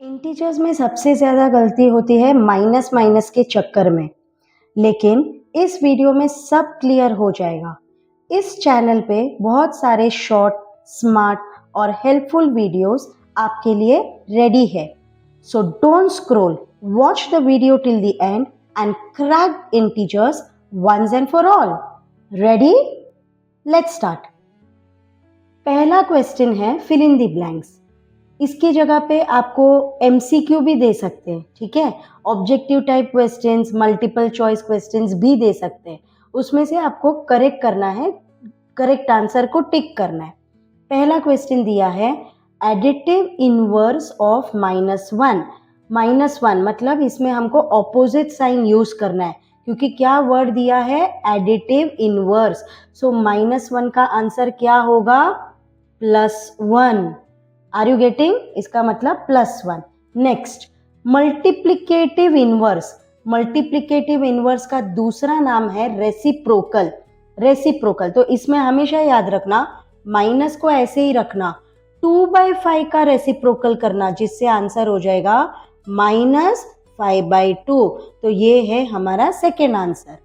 Integers में सबसे ज़्यादा गलती होती है माइनस माइनस के चक्कर में, लेकिन इस वीडियो में सब क्लियर हो जाएगा। इस चैनल पे बहुत सारे शॉर्ट, स्मार्ट और हेल्पफुल वीडियोस आपके लिए रेडी है। So don't scroll, watch the video till the end and crack integers once and for all. Ready? Let's start. पहला क्वेश्चन है फिल इन द ब्लैंक्स। इसकी जगह पे आपको एमसीक्यू भी दे सकते हैं, ठीक है। Objective type questions, multiple choice questions भी दे सकते हैं। उसमें से आपको करेक्ट करना है, करेक्ट आंसर को टिक करना है। पहला क्वेश्चन दिया है एडिटिव इनवर्स ऑफ -1। -1 मतलब इसमें हमको ऑपोजिट साइन यूज करना है, क्योंकि क्या वर्ड दिया है, एडिटिव इनवर्स। सो -1 का आंसर क्या होगा, +1। Are you getting? इसका मतलब +1। Next, multiplicative inverse. Multiplicative inverse का दूसरा नाम है रेसिप्रोकल। रेसिप्रोकल, तो इसमें हमेशा याद रखना, माइनस को ऐसे ही रखना, 2/5 का रेसिप्रोकल करना, जिससे आंसर हो जाएगा -5/2। तो ये है हमारा सेकेंड आंसर।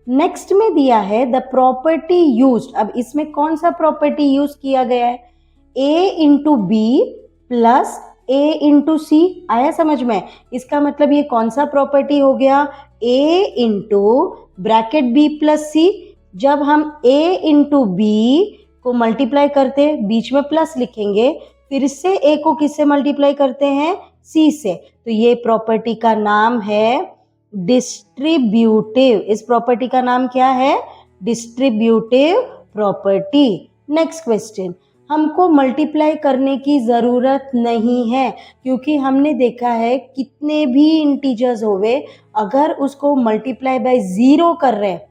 नेक्स्ट में दिया है द प्रॉपर्टी यूज्ड। अब इसमें कौन सा प्रॉपर्टी यूज किया गया है, a into b plus a into c. आया समझ में? इसका मतलब ये कौन सा प्रॉपर्टी हो गया, a into bracket b plus c. जब हम a इंटू बी को मल्टीप्लाई करते हैं, बीच में प्लस लिखेंगे, फिर से a को किससे मल्टीप्लाई करते हैं, c से। तो ये प्रॉपर्टी का नाम है डिस्ट्रीब्यूटिव। इस प्रॉपर्टी का नाम क्या है, डिस्ट्रीब्यूटिव प्रॉपर्टी। नेक्स्ट क्वेश्चन, हमको मल्टीप्लाई करने की ज़रूरत नहीं है, क्योंकि हमने देखा है कितने भी इंटीजर्स होवे, अगर उसको मल्टीप्लाई बाय 0 कर रहे हैं,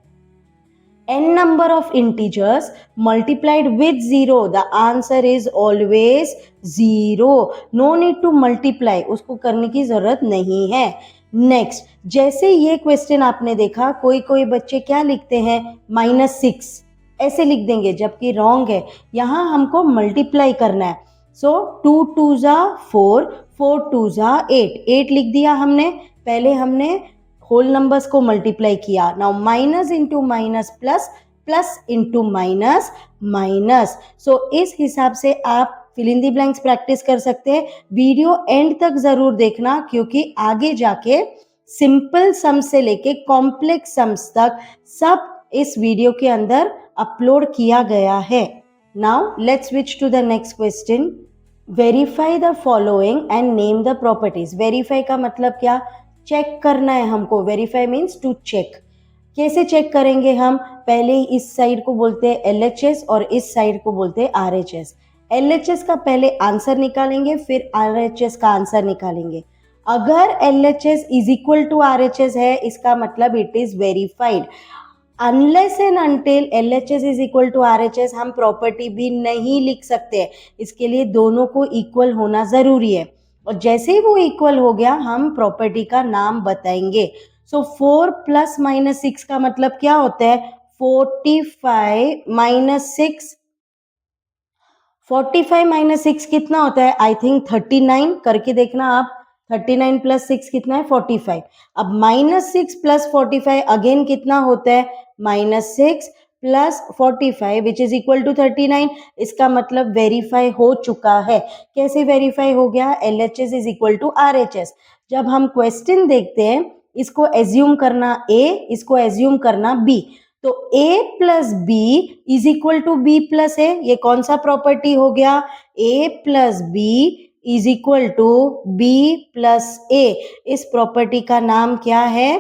n number of integers multiplied with 0, the answer is always 0. No need to multiply, उसको करने की ज़रूरत नहीं है। नेक्स्ट, जैसे ये क्वेश्चन आपने देखा, कोई कोई बच्चे क्या लिखते हैं, -6 ऐसे लिख देंगे, जबकि रॉन्ग है। यहाँ हमको मल्टीप्लाई करना है। सो 2 2 ज़ा 4, 4 2 ज़ा 8, 8 लिख दिया हमने। पहले हमने होल नंबर्स को मल्टीप्लाई किया। Now minus into minus plus, plus into minus minus. So इस हिसाब से आप fill in the blanks practice कर सकते हैं। वीडियो एंड तक जरूर देखना, क्योंकि आगे जाके सिंपल सम्स से लेके कॉम्प्लेक्स सम्स तक सब इस वीडियो के अंदर अपलोड किया गया है। Now let's switch to the next question. Verify the following and name the properties. Verify का मतलब क्या, चेक करना है हमको। Verify means to check. कैसे चेक करेंगे हम, पहले इस साइड को बोलते हैं LHS और इस साइड को बोलते हैं RHS। LHS का पहले आंसर निकालेंगे, फिर RHS का आंसर निकालेंगे। अगर LHS is equal to RHS है, इसका मतलब it is verified. Unless and until LHS is equal to RHS हम प्रॉपर्टी भी नहीं लिख सकते। इसके लिए दोनों को इक्वल होना जरूरी है, और जैसे ही वो इक्वल हो गया हम प्रॉपर्टी का नाम बताएंगे। सो 4 + -6 का मतलब क्या होता है, 45 - 6। 45 - 6 कितना होता है, आई थिंक 39। करके देखना आप, 39 + 6 कितना है, 45। अब -6 + 45 अगेन कितना होता है, -6 + 45 विच इज इक्वल टू 39। इसका मतलब वेरीफाई हो चुका है। कैसे वेरीफाई हो गया, LHS is equal to RHS। जब हम क्वेश्चन देखते हैं, इसको एज्यूम करना A, इसको एज्यूम करना B, तो A + B is equal to B + A। ये कौन सा प्रॉपर्टी हो गया, A + B is equal to B + A। इस प्रॉपर्टी का नाम क्या है,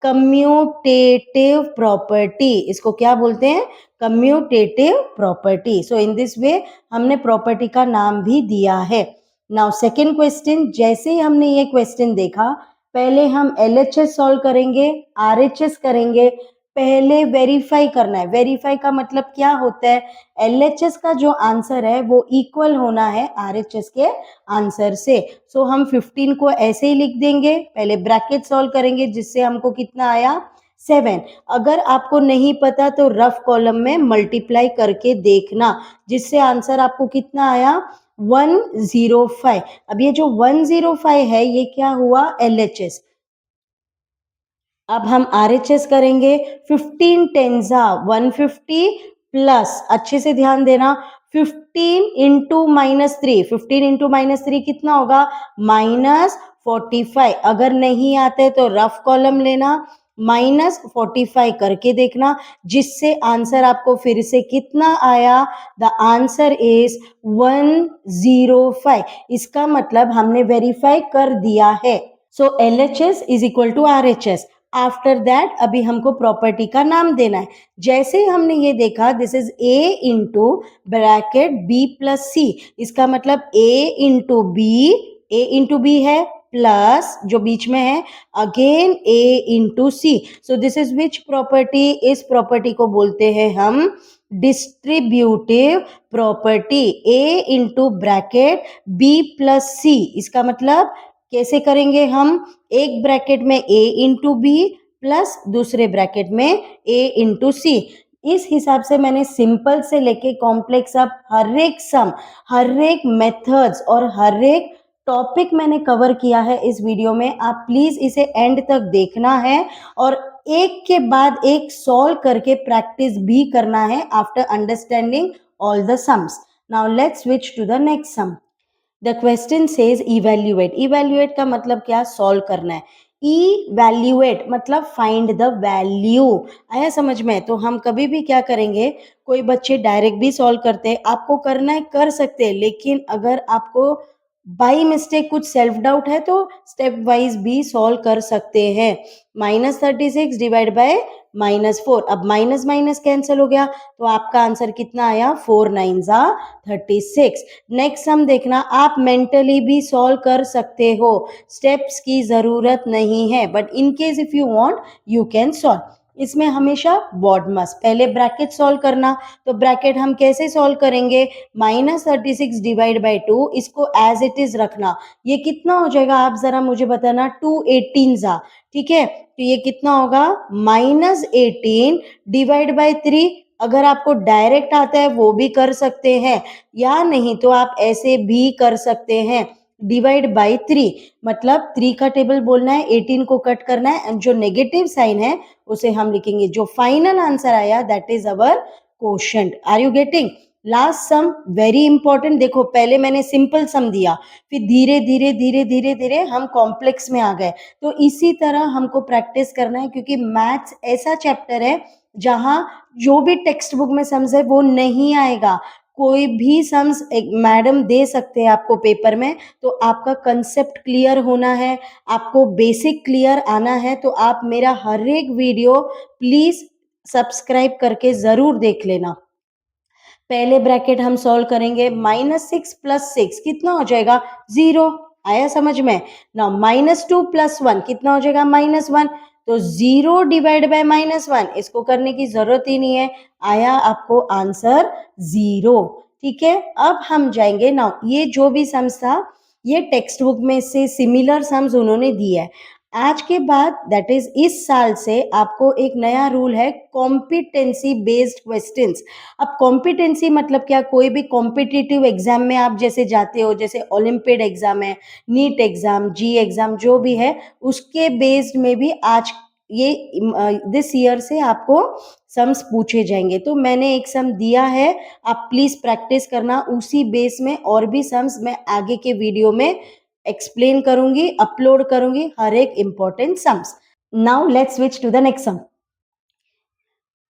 कम्यूटेटिव प्रॉपर्टी। इसको क्या बोलते हैं, commutative property. So in this way हमने प्रॉपर्टी का नाम भी दिया है। नाउ सेकेंड क्वेश्चन, जैसे ही हमने ये क्वेश्चन देखा, पहले हम LHS सॉल्व करेंगे, RHS करेंगे। पहले वेरीफाई करना है। वेरीफाई का मतलब क्या होता है, LHS का जो आंसर है वो इक्वल होना है RHS के आंसर से। सो हम 15 को ऐसे ही लिख देंगे, पहले ब्रैकेट सॉल्व करेंगे, जिससे हमको कितना आया, 7। अगर आपको नहीं पता तो रफ कॉलम में मल्टीप्लाई करके देखना, जिससे आंसर आपको कितना आया, 105। अब ये जो 105 है ये क्या हुआ, LHS। अब हम RHS करेंगे। 15 टेंजा 150 प्लस, अच्छे से ध्यान देना, 15 इंटू -3, 15 इंटू -3 कितना होगा, -45। अगर नहीं आते तो रफ कॉलम लेना, -45 करके देखना, जिससे आंसर आपको फिर से कितना आया, द आंसर इज 105। इसका मतलब हमने वेरीफाई कर दिया है। So LHS is equal to RHS। After that अभी हमको प्रॉपर्टी का नाम देना है। जैसे ही हमने ये देखा, this is A into bracket B plus C, इसका मतलब A इंटू बी है, प्लस जो बीच में है again A into C। So this is which property, इस प्रॉपर्टी को बोलते हैं हम distributive property. A into bracket B plus C, इसका मतलब कैसे करेंगे हम, एक ब्रैकेट में A इंटू बी प्लस दूसरे ब्रैकेट में A इंटू सी। इस हिसाब से मैंने सिंपल से लेके कॉम्प्लेक्स अब हर एक सम, हर एक मेथड्स और हर एक टॉपिक मैंने कवर किया है इस वीडियो में। आप प्लीज इसे एंड तक देखना है और एक के बाद एक सॉल्व करके प्रैक्टिस भी करना है after understanding all the sums. Now let's switch to the next sum. The question says evaluate. Evaluate का मतलब क्या, सॉल्व करना है। इवेल्युएट मतलब फाइंड द वैल्यू। आया समझ में? तो हम कभी भी क्या करेंगे, कोई बच्चे डायरेक्ट भी सॉल्व करते हैं, आपको करना है कर सकते हैं, लेकिन अगर आपको बाई मिस्टेक कुछ सेल्फ डाउट है तो स्टेप वाइज भी सॉल्व कर सकते हैं। -36 डिवाइड बाय -4, अब माइनस माइनस कैंसिल हो गया तो आपका आंसर कितना आया, 4 9 जा 36। नेक्स्ट सम देखना, आप मेंटली भी सॉल्व कर सकते हो, स्टेप्स की जरूरत नहीं है, but in case if you want you can solve. इसमें हमेशा बॉडमस पहले ब्रैकेट सॉल्व करना, तो ब्रैकेट हम कैसे सॉल्व करेंगे, -36 डिवाइड बाई 2, इसको एज इट इज रखना। ये कितना हो जाएगा आप जरा मुझे बताना, 218 जा, ठीक है, तो ये कितना होगा, -18 डिवाइड बाई 3। अगर आपको डायरेक्ट आता है वो भी कर सकते हैं, या नहीं तो आप ऐसे भी कर सकते हैं, डिवाइड बाई 3, मतलब 3 का टेबल बोलना है, 18 को कट करना है, एंड जो नेगेटिव साइन है उसे हम लिखेंगे। जो फाइनल आंसर आया that is our quotient. Are you getting? Last sum very important. देखो पहले मैंने सिंपल सम दिया, फिर धीरे धीरे धीरे धीरे धीरे हम कॉम्प्लेक्स में आ गए। तो इसी तरह हमको प्रैक्टिस करना है, क्योंकि मैथ्स ऐसा चैप्टर है जहां जो भी टेक्स्ट बुक में सम्स है वो नहीं आएगा। कोई भी सम्स एक मैडम दे सकते हैं आपको पेपर में, तो आपका कंसेप्ट क्लियर होना है, आपको बेसिक क्लियर आना है। तो आप मेरा हर एक वीडियो प्लीज सब्सक्राइब करके जरूर देख लेना। पहले ब्रैकेट हम सॉल्व करेंगे, -6 प्लस 6 कितना हो जाएगा, 0। आया समझ में? नाउ -2 प्लस 1 कितना हो जाएगा, -1। तो 0 डिवाइड बाय -1, इसको करने की जरूरत ही नहीं है, आया आपको आंसर 0। ठीक है, अब हम जाएंगे। नाउ ये जो भी सम्स था ये टेक्स्ट बुक में से सिमिलर सम्स उन्होंने दिया है। आज के बाद दैट इज इस साल से आपको एक नया रूल है, कॉम्पिटेंसी बेस्ड क्वेश्चंस। अब कॉम्पिटेंसी मतलब क्या, कोई भी कॉम्पिटिटिव एग्जाम में आप जैसे जाते हो, जैसे ओलंपियाड एग्जाम है, नीट एग्जाम, जी एग्जाम जो भी है, उसके बेस्ड में भी आज ये दिस ईयर से आपको सम्स पूछे जाएंगे। तो मैंने एक सम दिया है, आप प्लीज प्रैक्टिस करना, उसी बेस में और भी सम्स मैं आगे के वीडियो में एक्सप्लेन करूंगी, अपलोड करूंगी, हर एक important sums. Now let's switch to the next sum.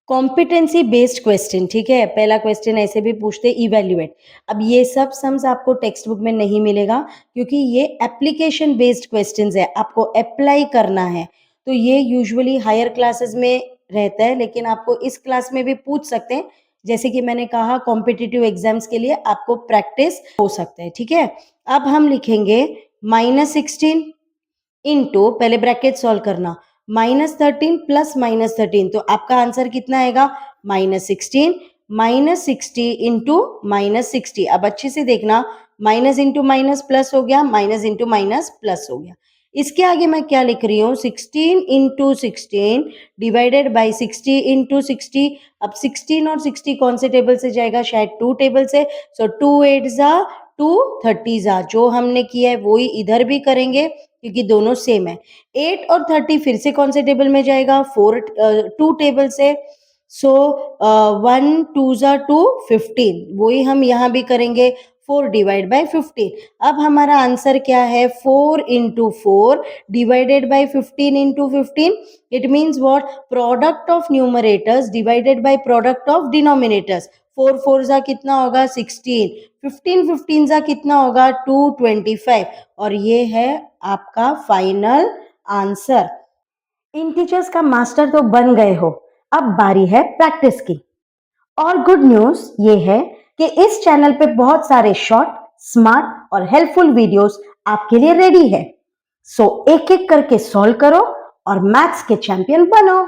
Competency based question, ठीक है, पहला क्वेश्चन ऐसे भी पूछते इवेल्युएट। अब ये सब सम्स आपको टेक्स्ट बुक में नहीं मिलेगा, क्योंकि ये एप्लीकेशन बेस्ड क्वेश्चंस है, आपको अप्लाई करना है। तो ये यूजुअली हायर क्लासेस में रहता है, लेकिन आपको इस क्लास में भी पूछ सकते हैं। जैसे कि मैंने कहा कॉम्पिटिटिव एग्जाम्स के लिए आपको प्रैक्टिस हो सकता है। ठीक है, अब हम लिखेंगे -16 इंटू, पहले ब्रैकेट सॉल्व करना, -13 प्लस -13, तो आपका आंसर कितना आएगा, -16। -60 इंटू -60, अब अच्छे से देखना, माइनस इंटू माइनस प्लस हो गया, माइनस इंटू माइनस प्लस हो गया। इसके आगे मैं क्या लिख रही हूँ, 16 इंटू 16 डिवाइडेड बाई 60 इंटू 60। अब 16 और 60 कौन से टेबल से जाएगा, शायद 2 टेबल से। सो 2 8 जा 2 30 जा, जो हमने किया है वो ही इधर भी करेंगे क्योंकि दोनों सेम है। 8 और 30 फिर से कौन से टेबल में जाएगा? 2 टेबल से। सो 1 2 जा 2 15, वही हम यहाँ भी करेंगे। 4 डिवाइड बाय 15। अब हमारा आंसर क्या है? 4 into 4 divided by 15 into 15. It means what? Product of numerators divided by product of denominators. 4 4 जा कितना होगा? 16। 15 15 जा कितना होगा? 225। और ये है आपका फाइनल आंसर। इंटीजर्स का मास्टर तो बन गए हो, अब बारी है प्रैक्टिस की। और गुड न्यूज ये है कि इस चैनल पे बहुत सारे शॉर्ट, स्मार्ट और हेल्पफुल वीडियोस आपके लिए रेडी है। सो एक एक करके सॉल्व करो और मैथ्स के चैंपियन बनो।